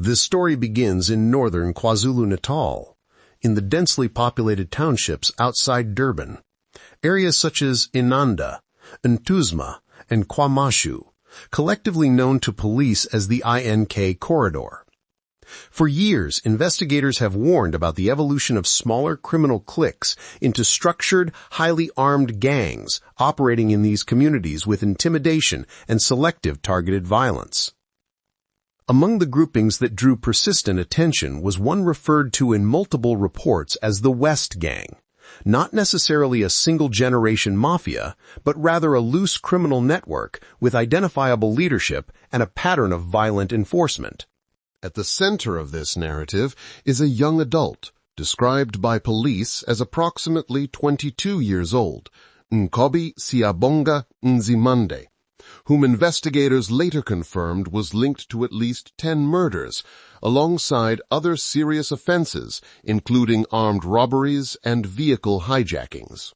This story begins in northern KwaZulu-Natal, in the densely populated townships outside Durban. Areas such as Inanda, Ntuzuma, and KwaMashu, collectively known to police as the INK corridor. For years, investigators have warned about the evolution of smaller criminal cliques into structured, highly armed gangs operating in these communities with intimidation and selective targeted violence. Among the groupings that drew persistent attention was one referred to in multiple reports as the West Gang, not necessarily a single-generation mafia, but rather a loose criminal network with identifiable leadership and a pattern of violent enforcement. At the center of this narrative is a young adult, described by police as approximately 22 years old, Nzima, whom investigators later confirmed was linked to at least 10 murders, alongside other serious offenses, including armed robberies and vehicle hijackings.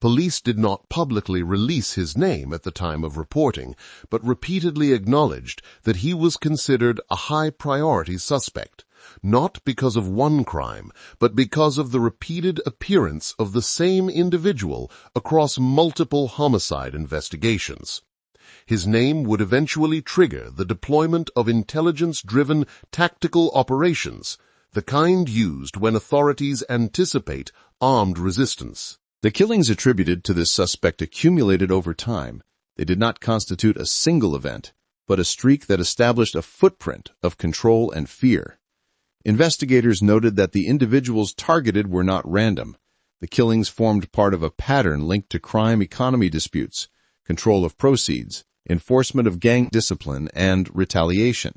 Police did not publicly release his name at the time of reporting, but repeatedly acknowledged that he was considered a high-priority suspect, not because of one crime, but because of the repeated appearance of the same individual across multiple homicide investigations. His name would eventually trigger the deployment of intelligence-driven tactical operations, the kind used when authorities anticipate armed resistance. The killings attributed to this suspect accumulated over time. They did not constitute a single event, but a streak that established a footprint of control and fear. Investigators noted that the individuals targeted were not random. The killings formed part of a pattern linked to crime economy disputes, control of proceeds, enforcement of gang discipline, and retaliation.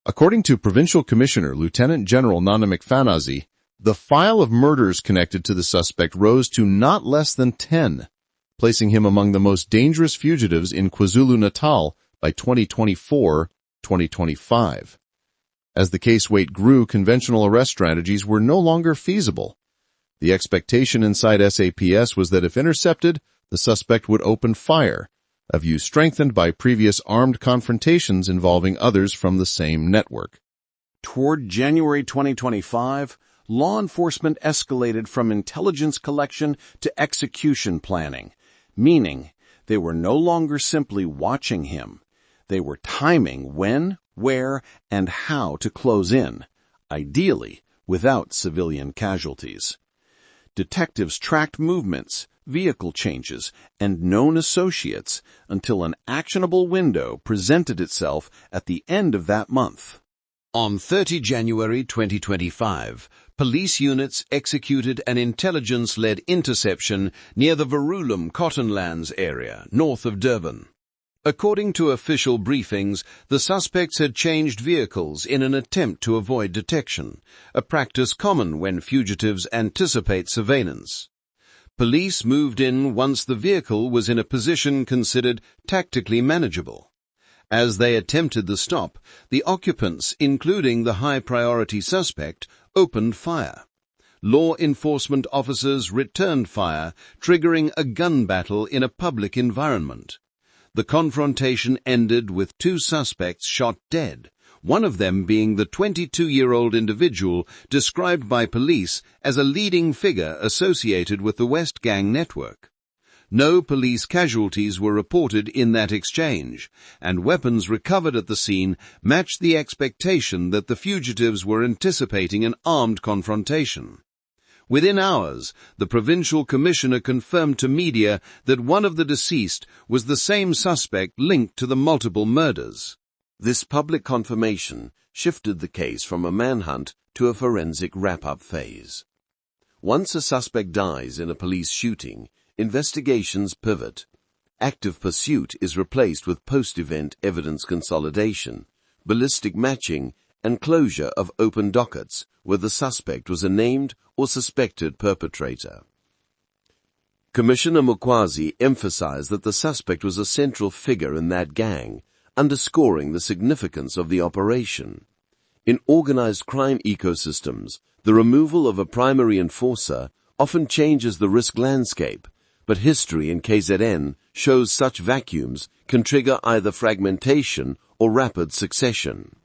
According to Provincial Commissioner Lieutenant General Nana McFanazi, the file of murders connected to the suspect rose to not less than 10, placing him among the most dangerous fugitives in KwaZulu-Natal by 2024-2025. As the case weight grew, conventional arrest strategies were no longer feasible. The expectation inside SAPS was that if intercepted, the suspect would open fire, a view strengthened by previous armed confrontations involving others from the same network. Toward January 2025, law enforcement escalated from intelligence collection to execution planning, meaning they were no longer simply watching him. They were timing when, where, and how to close in, ideally without civilian casualties. Detectives tracked movements, vehicle changes, and known associates until an actionable window presented itself at the end of that month. On 30 January 2025, police units executed an intelligence-led interception near the Verulam Cottonlands area, north of Durban. According to official briefings, the suspects had changed vehicles in an attempt to avoid detection, a practice common when fugitives anticipate surveillance. Police moved in once the vehicle was in a position considered tactically manageable. As they attempted the stop, the occupants, including the high-priority suspect, opened fire. Law enforcement officers returned fire, triggering a gun battle in a public environment. The confrontation ended with 2 suspects shot dead, one of them being the 22-year-old individual described by police as a leading figure associated with the West Gang network. No police casualties were reported in that exchange, and weapons recovered at the scene matched the expectation that the fugitives were anticipating an armed confrontation. Within hours, the provincial commissioner confirmed to media that one of the deceased was the same suspect linked to the multiple murders. This public confirmation shifted the case from a manhunt to a forensic wrap-up phase. Once a suspect dies in a police shooting, investigations pivot. Active pursuit is replaced with post-event evidence consolidation, ballistic matching, and closure of open dockets where the suspect was a named or suspected perpetrator. Commissioner Mukwazi emphasized that the suspect was a central figure in that gang, underscoring the significance of the operation. In organized crime ecosystems, the removal of a primary enforcer often changes the risk landscape, but history in KZN shows such vacuums can trigger either fragmentation or rapid succession.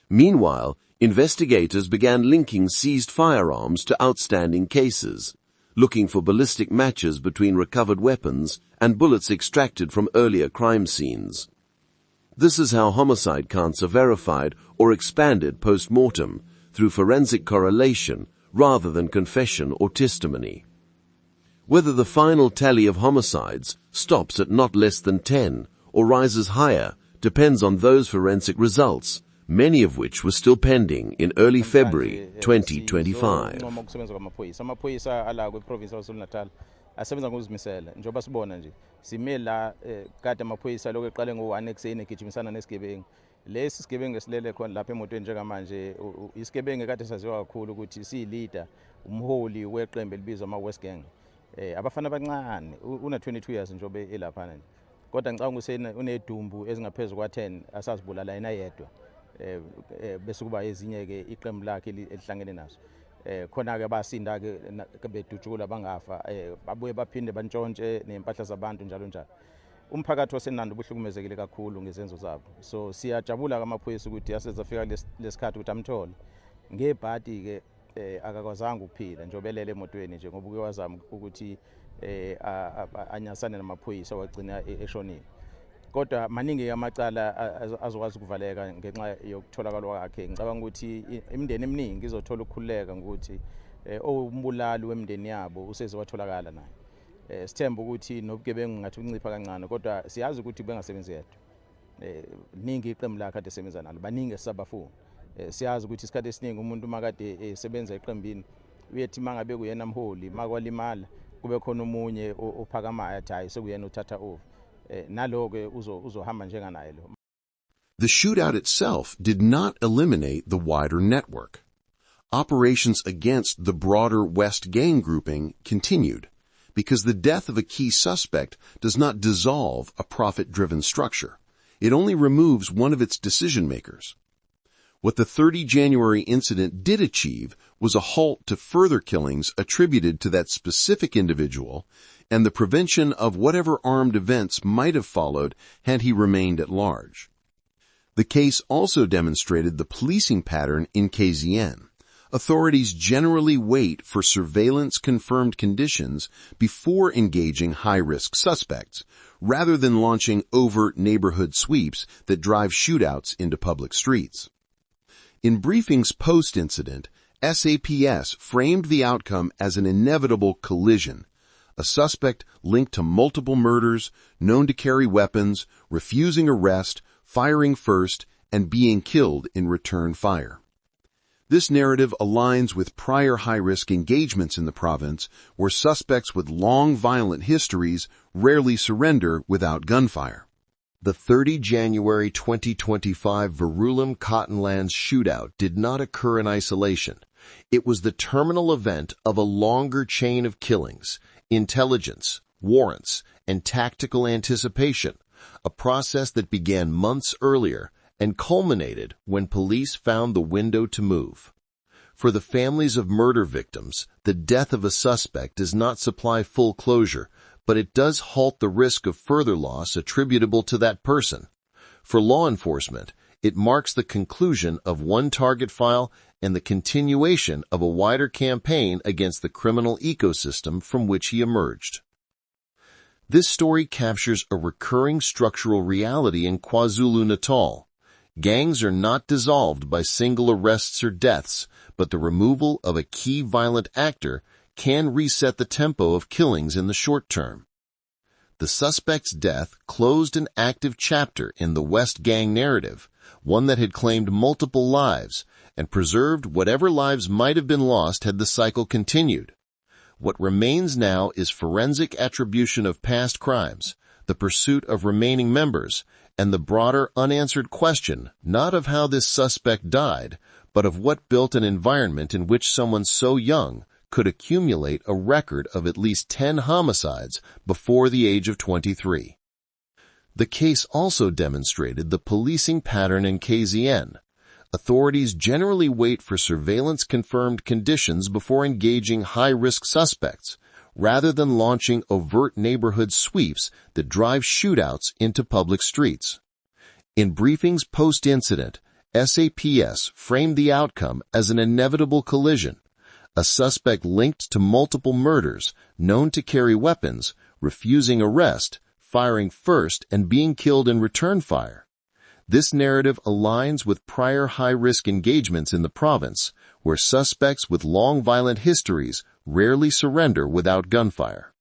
Meanwhile, investigators began linking seized firearms to outstanding cases, looking for ballistic matches between recovered weapons and bullets extracted from earlier crime scenes. This is how homicide counts are verified or expanded post-mortem, through forensic correlation rather than confession or testimony. Whether the final tally of homicides stops at not less than 10 or rises higher depends on those forensic results, many of which were still pending in early February 2025. Amaphoyisa ala kwiprovince yaKwaZulu-Natal asebenza ngokuzimisela njengoba sibona nje sime la kade amaphoyisa lokho eqale ngo1 ekseni egijimisana nesigebengu. Lesi sigebengu esilele khona lapha emotweni njengamanje isigebengu kade saziwa kakhulu ukuthi siyileader, umholi weqembu elibizwa ama-West Gang. Abafana abancane una 22 years njengoba elapha nje. Kodwa ngicabanga usena unedumbu ezingaphezulu kwa10 asazibulala yena yedwa. Bese kuba ezinye ke iqembu lakhe elihlangene naso. Khona ke basinda ke bedutshula bangafa, babuye baphinde bantshontshe nempahla zabantu njalo njalo. Umphakathi waseNanda ubuhlukumezekile kakhulu ngezenzo zabo. So siyajabula kamaphoyisa ukuthi yasezafika lesikhathi ukuthi amthole. Ngebhadi ke akakwazanga ukuphila njengoba elele emotweni nje ngoba uke wazama ukuthi anyasane namaphoyisa wagcina eshonile. Kodwa maningi amacala azokwazi ukuvaleka ngenxa yokutholakala kwakhe. Ngicabanga ukuthi imindeni eminingi izothola ukukhululeka ngokuthi umbulali wemindeni yabo useze watholakala naye. Sithemba ukuthi nobugebengu ngathi uncipha kancane, kodwa siyazi ukuthi bengasebenzi yedwa. Ningi iqembu lakhe kade esebenza nalo, baningi esabafuni. Siyazi ukuthi isikhathi esiningi umuntu makade esebenza eqembini uyethi mangabe kuyena mholi makwalimala kube khona umunye ophakamayo athi hayi sekuyena uthatha over. The shootout itself did not eliminate the wider network. Operations against the broader West gang grouping continued, because the death of a key suspect does not dissolve a profit-driven structure. It only removes one of its decision-makers. What the 30 January incident did achieve was a halt to further killings attributed to that specific individual and the prevention of whatever armed events might have followed had he remained at large. The case also demonstrated the policing pattern in KZN. Authorities generally wait for surveillance-confirmed conditions before engaging high-risk suspects, rather than launching overt neighborhood sweeps that drive shootouts into public streets. In briefings post-incident, SAPS framed the outcome as an inevitable collision. A suspect linked to multiple murders, known to carry weapons, refusing arrest, firing first, and being killed in return fire. This narrative aligns with prior high-risk engagements in the province, where suspects with long violent histories rarely surrender without gunfire. The 30 January 2025 Verulam Cottonlands shootout did not occur in isolation. It was the terminal event of a longer chain of killings, intelligence, warrants, and tactical anticipation, a process that began months earlier and culminated when police found the window to move. For the families of murder victims, the death of a suspect does not supply full closure, but it does halt the risk of further loss attributable to that person. For law enforcement, it marks the conclusion of one target file and the continuation of a wider campaign against the criminal ecosystem from which he emerged. This story captures a recurring structural reality in KwaZulu-Natal. Gangs are not dissolved by single arrests or deaths, but the removal of a key violent actor can reset the tempo of killings in the short term. The suspect's death closed an active chapter in the West Gang narrative, one that had claimed multiple lives, and preserved whatever lives might have been lost had the cycle continued. What remains now is forensic attribution of past crimes, the pursuit of remaining members, and the broader unanswered question not of how this suspect died, but of what built an environment in which someone so young could accumulate a record of at least 10 homicides before the age of 23. The case also demonstrated the policing pattern in KZN. Authorities generally wait for surveillance-confirmed conditions before engaging high-risk suspects, rather than launching overt neighborhood sweeps that drive shootouts into public streets. In briefings post-incident, SAPS framed the outcome as an inevitable collision, a suspect linked to multiple murders, known to carry weapons, refusing arrest, firing first and being killed in return fire. This narrative aligns with prior high-risk engagements in the province, where suspects with long violent histories rarely surrender without gunfire.